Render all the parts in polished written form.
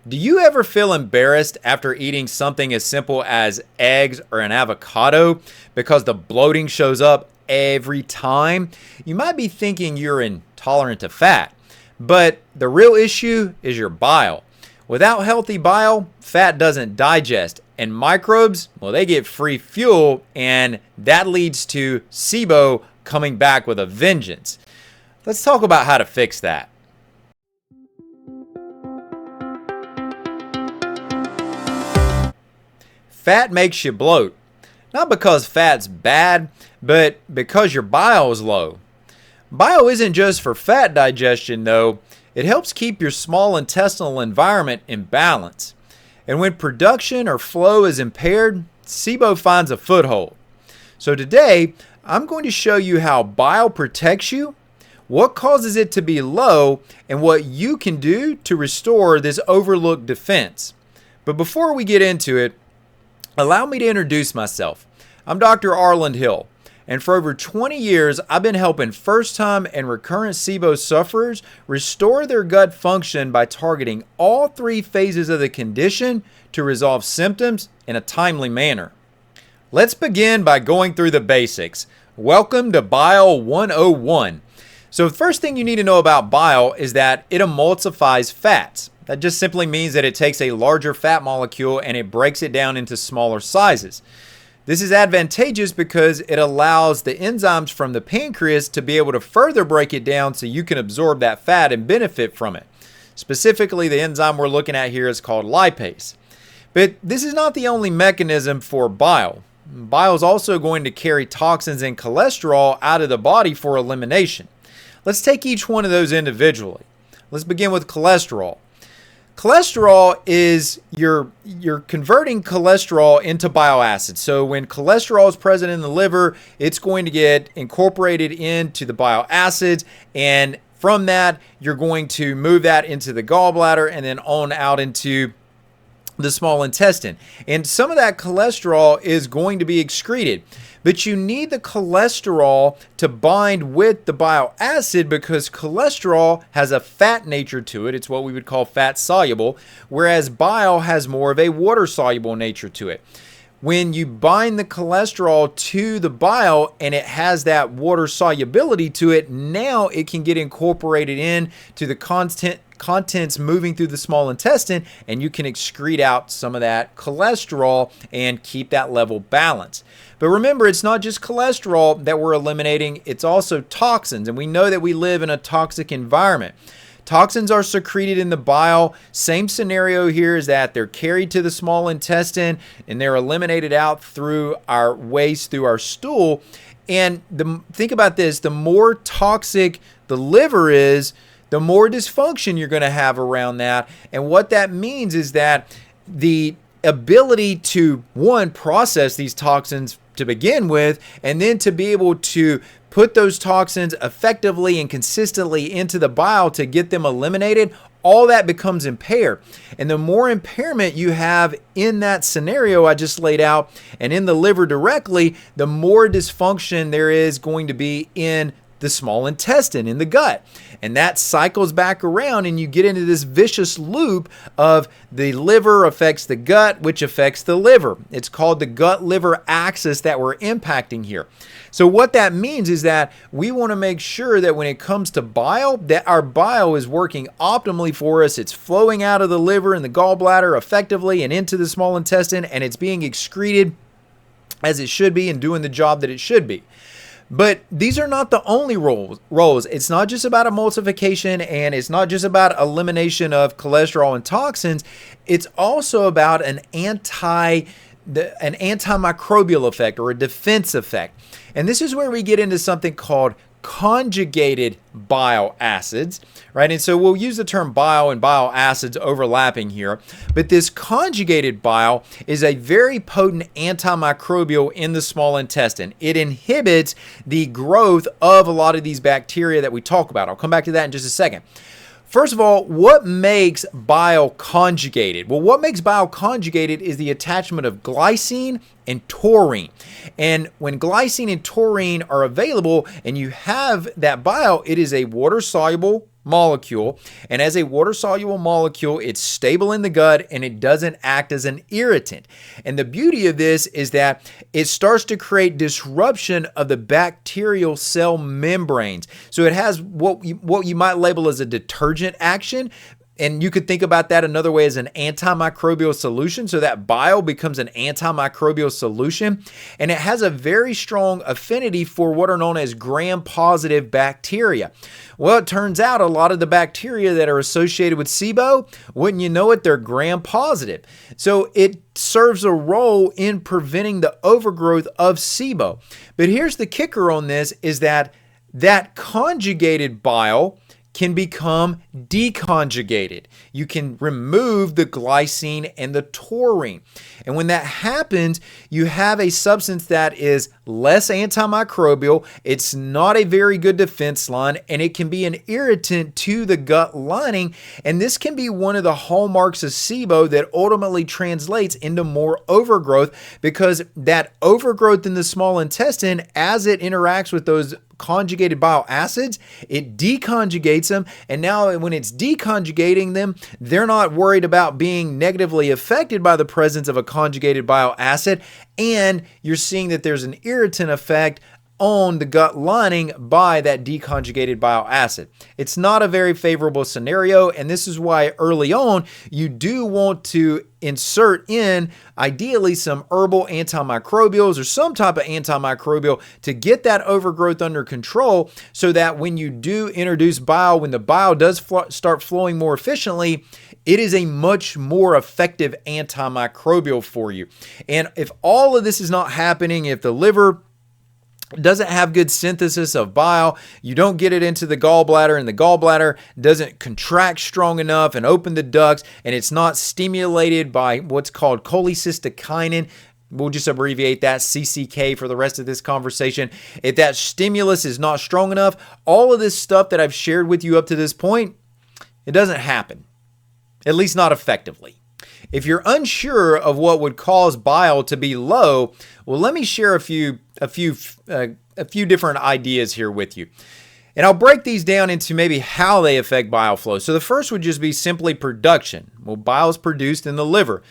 Do you ever feel embarrassed after eating something as simple as eggs or an avocado because the bloating shows up every time? You might be thinking you're intolerant to fat, but the real issue is your bile. Without healthy bile, fat doesn't digest, and microbes, well, they get free fuel, and that leads to SIBO coming back with a vengeance. Let's talk about how to fix that. Fat makes you bloat, not because fat's bad, but because your bile is low. Bile isn't just for fat digestion though, it helps keep your small intestinal environment in balance. And when production or flow is impaired, SIBO finds a foothold. So today, I'm going to show you how bile protects you, what causes it to be low, and what you can do to restore this overlooked defense. But before we get into it, allow me to introduce myself. I'm Dr. Arland Hill, and for over 20 years, I've been helping first-time and recurrent SIBO sufferers restore their gut function by targeting all three phases of the condition to resolve symptoms in a timely manner. Let's begin by going through the basics. Welcome to Bile 101. So the first thing you need to know about bile is that it emulsifies fats. That just simply means that it takes a larger fat molecule and it breaks it down into smaller sizes. This is advantageous because it allows the enzymes from the pancreas to be able to further break it down so you can absorb that fat and benefit from it. Specifically, the enzyme we're looking at here is called lipase. But this is not the only mechanism for bile. Bile is also going to carry toxins and cholesterol out of the body for elimination. Let's take each one of those individually. Let's begin with cholesterol. Cholesterol is you're converting cholesterol into bile acids. So when cholesterol is present in the liver, it's going to get incorporated into the bile acids, and from that, you're going to move that into the gallbladder and then on out into the small intestine. And some of that cholesterol is going to be excreted. But you need the cholesterol to bind with the bile acid because cholesterol has a fat nature to it. It's what we would call fat soluble, whereas bile has more of a water soluble nature to it. When you bind the cholesterol to the bile and it has that water solubility to it, now it can get incorporated in to the contents moving through the small intestine, and you can excrete out some of that cholesterol and keep that level balanced. But remember, it's not just cholesterol that we're eliminating, it's also toxins, and we know that we live in a toxic environment. Toxins are secreted in the bile. Same scenario here is that they're carried to the small intestine and they're eliminated out through our waste, through our stool. And think about this, the more toxic the liver is, the more dysfunction you're going to have around that. And what that means is that the ability to, one, process these toxins to begin with, and then to be able to put those toxins effectively and consistently into the bile to get them eliminated, all that becomes impaired. And the more impairment you have in that scenario I just laid out and in the liver directly, the more dysfunction there is going to be in the small intestine, in the gut. And that cycles back around and you get into this vicious loop of the liver affects the gut, which affects the liver. It's called the gut-liver axis that we're impacting here. So what that means is that we want to make sure that when it comes to bile, that our bile is working optimally for us. It's flowing out of the liver and the gallbladder effectively and into the small intestine, and it's being excreted as it should be and doing the job that it should be. But these are not the only roles. It's not just about emulsification and it's not just about elimination of cholesterol and toxins. It's also about an antimicrobial effect or a defense effect. And this is where we get into something called conjugated bile acids, right? And so we'll use the term bile and bile acids overlapping here, but this conjugated bile is a very potent antimicrobial in the small intestine. It inhibits the growth of a lot of these bacteria that we talk about. I'll come back to that in just a second. First of all, what makes bile conjugated? Well, what makes bile conjugated is the attachment of glycine and taurine. And when glycine and taurine are available and you have that bile, it is a water-soluble molecule, and as a water-soluble molecule, it's stable in the gut and it doesn't act as an irritant. And the beauty of this is that it starts to create disruption of the bacterial cell membranes. So it has what you might label as a detergent action. And you could think about that another way as an antimicrobial solution. So that bile becomes an antimicrobial solution. And it has a very strong affinity for what are known as gram-positive bacteria. Well, it turns out a lot of the bacteria that are associated with SIBO, wouldn't you know it, they're gram-positive. So it serves a role in preventing the overgrowth of SIBO. But here's the kicker on this is that conjugated bile can become deconjugated. You can remove the glycine and the taurine. And when that happens, you have a substance that is less antimicrobial. It's not a very good defense line, and it can be an irritant to the gut lining. And this can be one of the hallmarks of SIBO that ultimately translates into more overgrowth, because that overgrowth in the small intestine, as it interacts with those conjugated bile acids, it deconjugates them, and now when it's deconjugating them, they're not worried about being negatively affected by the presence of a conjugated bile acid, and you're seeing that there's an irritant effect on the gut lining by that deconjugated bile acid. It's not a very favorable scenario, and this is why early on you do want to insert in ideally some herbal antimicrobials or some type of antimicrobial to get that overgrowth under control, so that when you do introduce bile, when the bile does start flowing more efficiently, it is a much more effective antimicrobial for you. And if all of this is not happening, if the liver doesn't have good synthesis of bile, you don't get it into the gallbladder, and the gallbladder doesn't contract strong enough and open the ducts, and it's not stimulated by what's called cholecystokinin. We'll just abbreviate that CCK for the rest of this conversation. If that stimulus is not strong enough, all of this stuff that I've shared with you up to this point, it doesn't happen, at least not effectively. If you're unsure of what would cause bile to be low, well, let me share a few different ideas here with you. And I'll break these down into maybe how they affect bile flow. So the first would just be simply production. Well, bile is produced in the liver.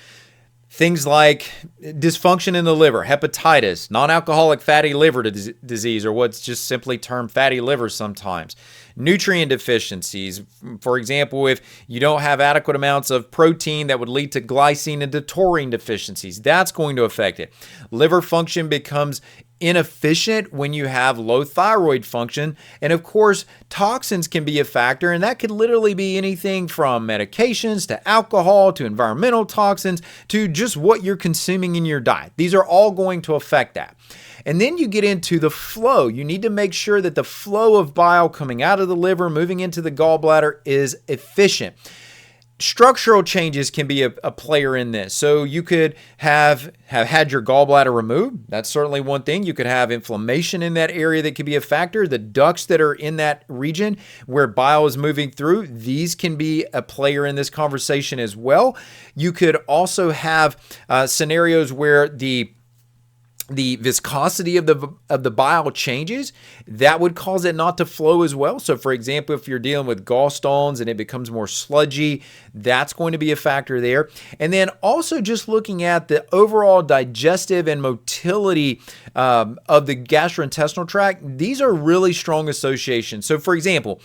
Things like dysfunction in the liver, hepatitis, non-alcoholic fatty liver disease, or what's just simply termed fatty liver sometimes. Nutrient deficiencies, for example, if you don't have adequate amounts of protein, that would lead to glycine and to taurine deficiencies. That's going to affect it. Liver function becomes inefficient when you have low thyroid function. And of course, toxins can be a factor, and that could literally be anything from medications to alcohol to environmental toxins to just what you're consuming in your diet. These are all going to affect that. And then you get into the flow. You need to make sure that the flow of bile coming out of the liver, moving into the gallbladder, is efficient. Structural changes can be a player in this. So you could have had your gallbladder removed. That's certainly one thing. You could have inflammation in that area that could be a factor. The ducts that are in that region where bile is moving through, these can be a player in this conversation as well. You could also have scenarios where the viscosity of the bile changes. That would cause it not to flow as well. So for example, if you're dealing with gallstones and it becomes more sludgy, that's going to be a factor there. And then also just looking at the overall digestive and motility of the gastrointestinal tract, these are really strong associations. So for example,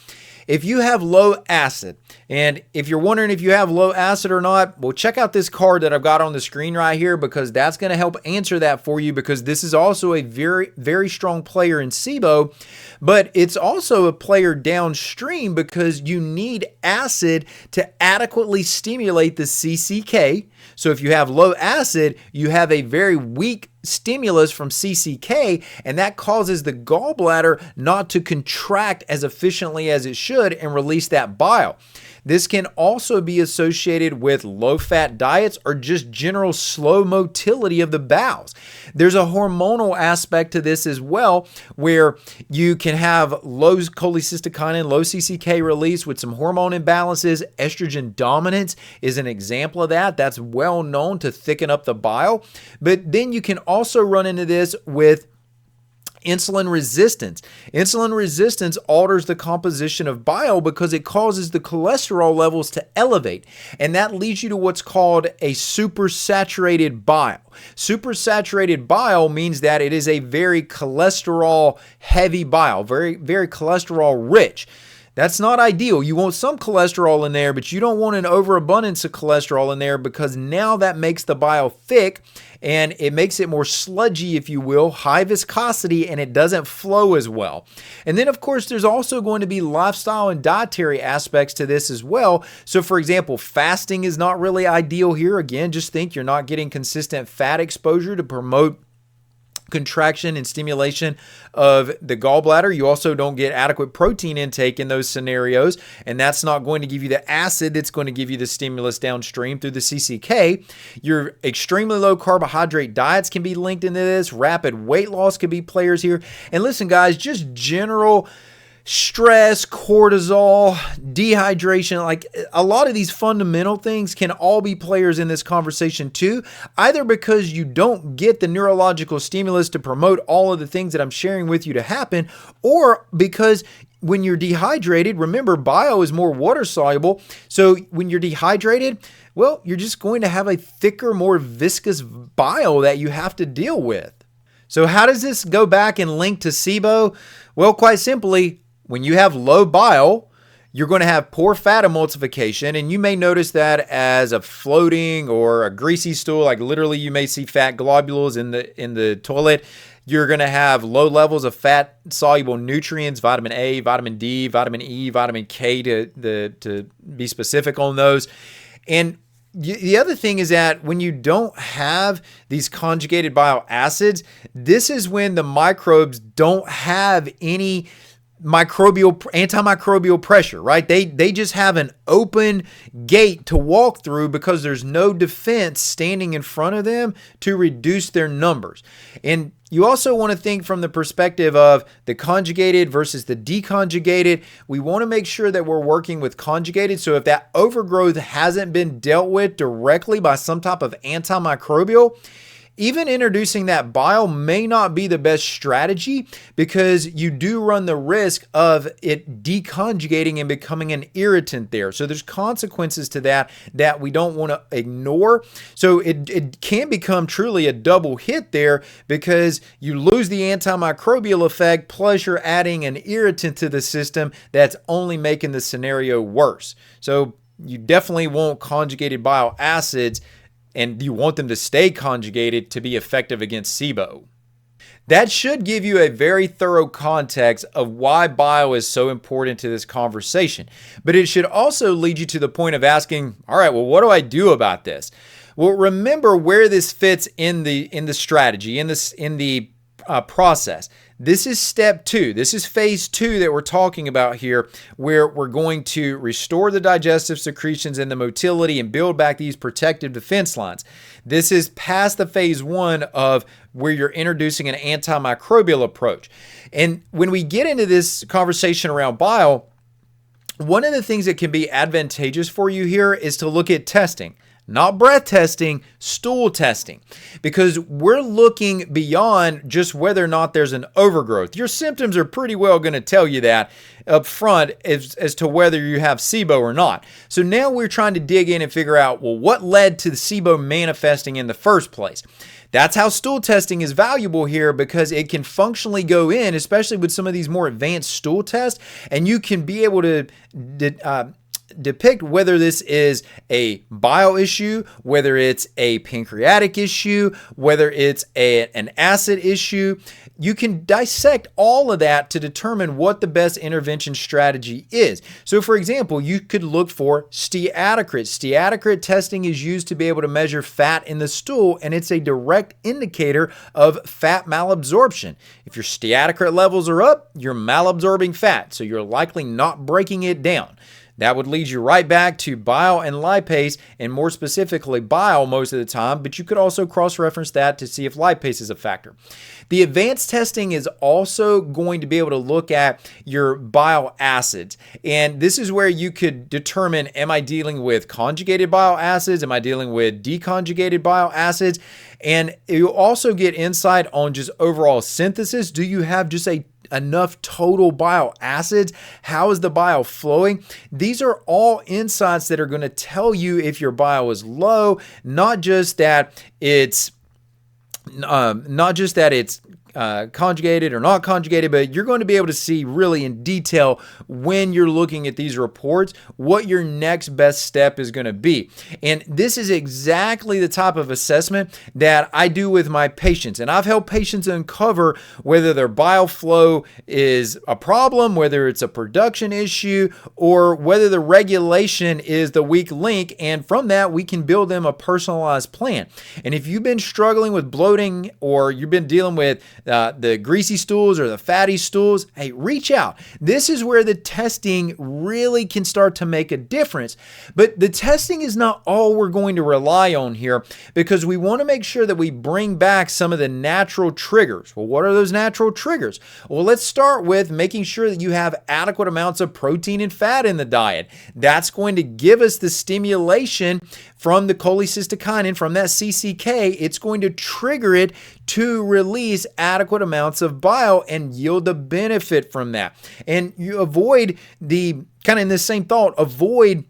if you have low acid, and if you're wondering if you have low acid or not, well, check out this card that I've got on the screen right here, because that's going to help answer that for you, because this is also a very, very strong player in SIBO, but it's also a player downstream because you need acid to adequately stimulate the CCK. So if you have low acid, you have a very weak stimulus from CCK, and that causes the gallbladder not to contract as efficiently as it should and release that bile. This can also be associated with low-fat diets or just general slow motility of the bowels. There's a hormonal aspect to this as well, where you can have low cholecystokinin, low CCK release with some hormone imbalances. Estrogen dominance is an example of that. That's well known to thicken up the bile. But then you can also run into this with Insulin resistance. Insulin resistance alters the composition of bile because it causes the cholesterol levels to elevate. And that leads you to what's called a supersaturated bile. Supersaturated bile means that it is a very cholesterol heavy bile, very, very cholesterol rich. That's not ideal. You want some cholesterol in there, but you don't want an overabundance of cholesterol in there because now that makes the bile thick and it makes it more sludgy, if you will, high viscosity, and it doesn't flow as well. And then, of course, there's also going to be lifestyle and dietary aspects to this as well. So, for example, fasting is not really ideal here. Again, just think you're not getting consistent fat exposure to promote contraction and stimulation of the gallbladder. You also don't get adequate protein intake in those scenarios, and that's not going to give you the acid that's going to give you the stimulus downstream through the CCK. Your extremely low carbohydrate diets can be linked into this. Rapid weight loss could be players here. And listen, guys, just general stress, cortisol, dehydration, like a lot of these fundamental things can all be players in this conversation too, either because you don't get the neurological stimulus to promote all of the things that I'm sharing with you to happen, or because when you're dehydrated, remember bile is more water soluble. So when you're dehydrated, well, you're just going to have a thicker, more viscous bile that you have to deal with. So how does this go back and link to SIBO? Well, quite simply, when you have low bile, you're going to have poor fat emulsification, and you may notice that as a floating or a greasy stool. Like literally, you may see fat globules in the toilet. You're going to have low levels of fat-soluble nutrients, vitamin A, vitamin D, vitamin E, vitamin K to be specific on those. And the other thing is that when you don't have these conjugated bile acids, this is when the microbes don't have any antimicrobial pressure, right? They just have an open gate to walk through because there's no defense standing in front of them to reduce their numbers. And you also want to think from the perspective of the conjugated versus the deconjugated. We want to make sure that we're working with conjugated. So if that overgrowth hasn't been dealt with directly by some type of antimicrobial, even introducing that bile may not be the best strategy because you do run the risk of it deconjugating and becoming an irritant there. So there's consequences to that we don't want to ignore. So it can become truly a double hit there because you lose the antimicrobial effect plus you're adding an irritant to the system that's only making the scenario worse. So you definitely want conjugated bile acids, and you want them to stay conjugated to be effective against SIBO. That should give you a very thorough context of why bile is so important to this conversation. But it should also lead you to the point of asking, all right, well, what do I do about this? Well, remember where this fits in the strategy, in the process. This is step 2. This is phase 2 that we're talking about here, where we're going to restore the digestive secretions and the motility and build back these protective defense lines. This is past the phase 1 of where you're introducing an antimicrobial approach. And when we get into this conversation around bile, one of the things that can be advantageous for you here is to look at testing. Not breath testing, stool testing, because we're looking beyond just whether or not there's an overgrowth. Your symptoms are pretty well going to tell you that up front as to whether you have SIBO or not. So now we're trying to dig in and figure out, well, what led to the SIBO manifesting in the first place? That's how stool testing is valuable here because it can functionally go in, especially with some of these more advanced stool tests, and you can be able to depict whether this is a bile issue, whether it's a pancreatic issue, whether it's an acid issue. You can dissect all of that to determine what the best intervention strategy is. So for example, you could look for steatocrit. Steatocrit testing is used to be able to measure fat in the stool, and it's a direct indicator of fat malabsorption. If your steatocrit levels are up, you're malabsorbing fat, so you're likely not breaking it down. That would lead you right back to bile and lipase, and more specifically bile most of the time, but you could also cross-reference that to see if lipase is a factor. The advanced testing is also going to be able to look at your bile acids, and this is where you could determine, am I dealing with conjugated bile acids? Am I dealing with deconjugated bile acids? And you'll also get insight on just overall synthesis. Do you have just enough total bile acids? How is the bile flowing? These are all insights that are going to tell you if your bile is low, not just that it's conjugated or not conjugated, but you're going to be able to see really in detail when you're looking at these reports what your next best step is going to be. And this is exactly the type of assessment that I do with my patients. And I've helped patients uncover whether their bile flow is a problem, whether it's a production issue, or whether the regulation is the weak link. And from that, we can build them a personalized plan. And if you've been struggling with bloating, or you've been dealing with the greasy stools or the fatty stools, hey, reach out. This is where the testing really can start to make a difference. But the testing is not all we're going to rely on here, because we want to make sure that we bring back some of the natural triggers. Well, what are those natural triggers? Well, let's start with making sure that you have adequate amounts of protein and fat in the diet. That's going to give us the stimulation from the cholecystokinin, from that CCK. It's going to trigger it to release adequate amounts of bile and yield the benefit from that. And you avoid kind of in this same thought, avoid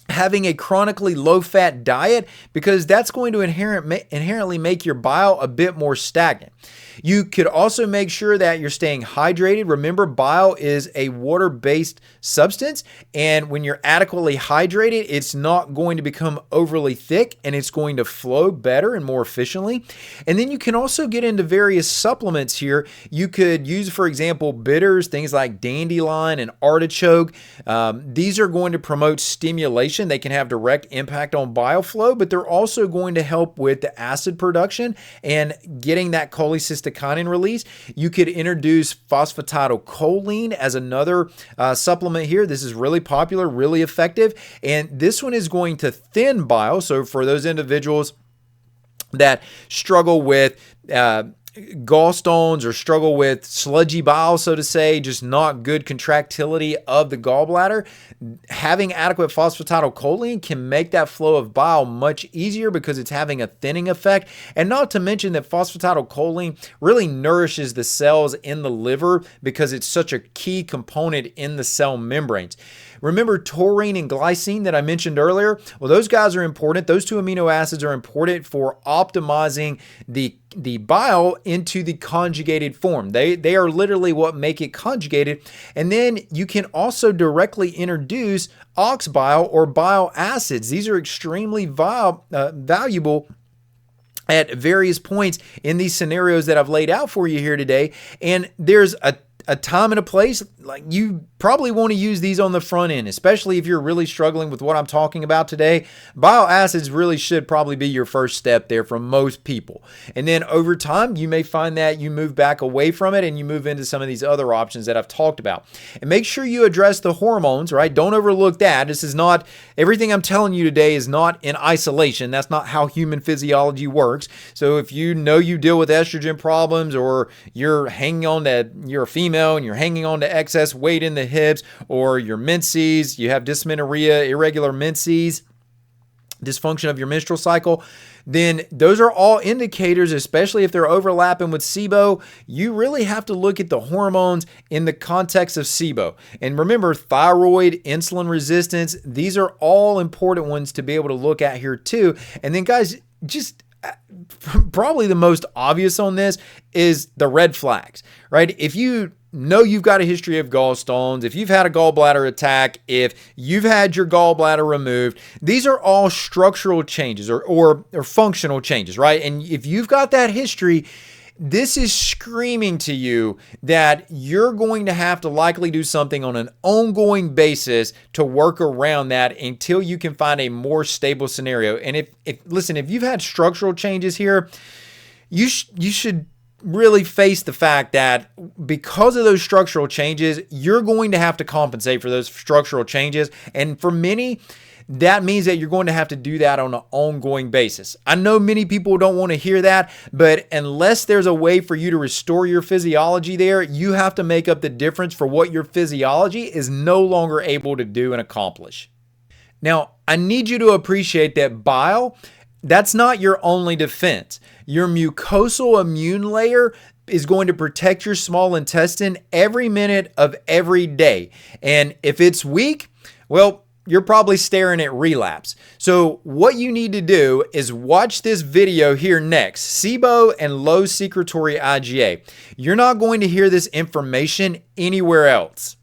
having a chronically low-fat diet, because that's going to inherently make your bile a bit more stagnant. You could also make sure that you're staying hydrated. Remember, bile is a water-based substance, and when you're adequately hydrated, it's not going to become overly thick, and it's going to flow better and more efficiently. And then you can also get into various supplements here. You could use, for example, bitters, things like dandelion and artichoke. These are going to promote stimulation. They can have direct impact on bile flow, but they're also going to help with the acid production and getting that cholecystokinin release. You could introduce phosphatidylcholine as another supplement here. This is really popular, really effective, and this one is going to thin bile. So for those individuals that struggle with gallstones or struggle with sludgy bile, so to say, just not good contractility of the gallbladder, having adequate phosphatidylcholine can make that flow of bile much easier because it's having a thinning effect. And not to mention that phosphatidylcholine really nourishes the cells in the liver because it's such a key component in the cell membranes. Remember taurine and glycine that I mentioned earlier? Well, those guys are important. Those two amino acids are important for optimizing the bile into the conjugated form. They are literally what make it conjugated. And then you can also directly introduce ox bile or bile acids. These are extremely valuable at various points in these scenarios that I've laid out for you here today. And there's a time and a place. Like, you probably want to use these on the front end, especially if you're really struggling with what I'm talking about today. Bile acids really should probably be your first step there for most people. And then over time, you may find that you move back away from it and you move into some of these other options that I've talked about. And make sure you address the hormones, right? Don't overlook that. This is not, everything I'm telling you today is not in isolation. That's not how human physiology works. So if you know you deal with estrogen problems, or you're hanging on to, you're a female and you're hanging on to excess weight in the hips, or your menses, you have dysmenorrhea, irregular menses, dysfunction of your menstrual cycle, then those are all indicators, especially if they're overlapping with SIBO. You really have to look at the hormones in the context of SIBO. And remember, thyroid, insulin resistance, these are all important ones to be able to look at here too. And then guys, just probably the most obvious on this is the red flags, right? If you know you've got a history of gallstones, if you've had a gallbladder attack, if you've had your gallbladder removed, these are all structural changes or functional changes, right? And if you've got that history, this is screaming to you that you're going to have to likely do something on an ongoing basis to work around that until you can find a more stable scenario. And if you've had structural changes here, you should really face the fact that because of those structural changes, you're going to have to compensate for those structural changes. And for many, that means that you're going to have to do that on an ongoing basis. I know many people don't want to hear that, but unless there's a way for you to restore your physiology there, you have to make up the difference for what your physiology is no longer able to do and accomplish. Now, I need you to appreciate that bile, that's not your only defense. Your mucosal immune layer is going to protect your small intestine every minute of every day. And if it's weak, well, you're probably staring at relapse. So what you need to do is watch this video here next, SIBO and low secretory IgA. You're not going to hear this information anywhere else.